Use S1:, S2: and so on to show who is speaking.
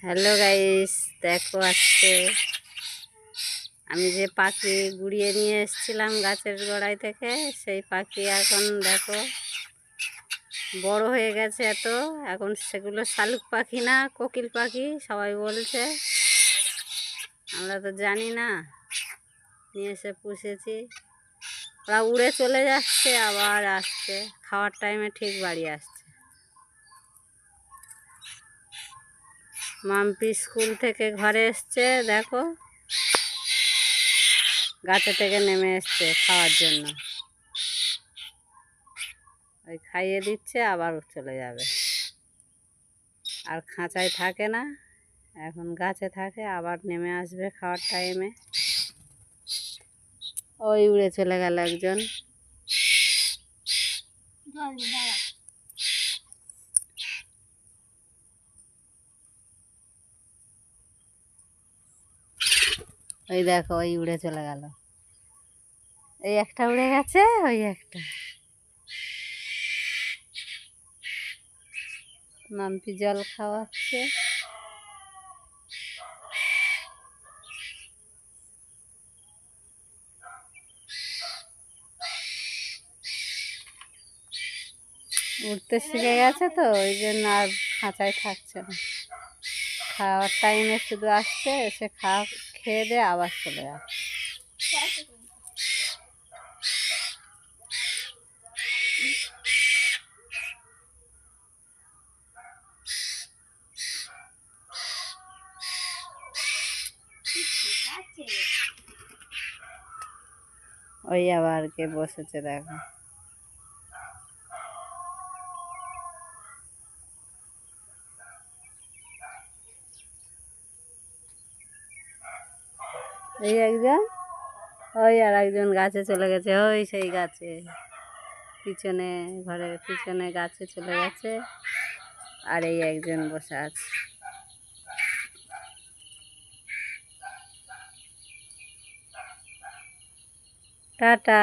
S1: Hello guys, দেখো আজকে আমি যে পাখি গুড়িয়ে নিয়ে এসেছিলাম গাছের গোড়ায় থেকে, সেই পাখি এখন দেখো বড় হয়ে গেছে এত। এখন সেগুলো শালুক পাখি না, কোকিল পাখি সবাই বলছে, আমরা তো জানি না। নিয়ে এসে পুষেছি। ওরা উড়ে চলে যাচ্ছে, আবার আসছে, খাওয়ার টাইমে ঠিক বাড়ি আসছে। মাম্পি স্কুল থেকে ঘরে এসছে, দেখো গাছে থেকে নেমে এসছে খাওয়ার জন্য। ওই খাইয়ে দিচ্ছে, আবার চলে যাবে। আর খাঁচায় থাকে না, এখন গাছে থাকে, আবার নেমে আসবে খাওয়ার টাইমে। ওই উড়ে চলে গেল একজন। ওই দেখো, ওই উড়ে চলে গেল। এই একটা উড়ে গেছে, ওই একটা। মাম্পি জল খাওয়াচ্ছে। উঠতে শিখে গেছে তো, ওই জন্য আর খাঁচায় থাকছে না। খাওয়ার টাইমে শুধু আসছে, এসে খেয়ে দিয়ে আবার চলে যাচ্ছে। ওই আবার কে বসেছে দেখো। এই একজন, ওই আর একজন গাছে চলে গেছে, ওই সেই গাছে পিছনে, ঘরের পিছনে গাছে চলে গেছে। আর এই একজন বসে আছে। টাটা।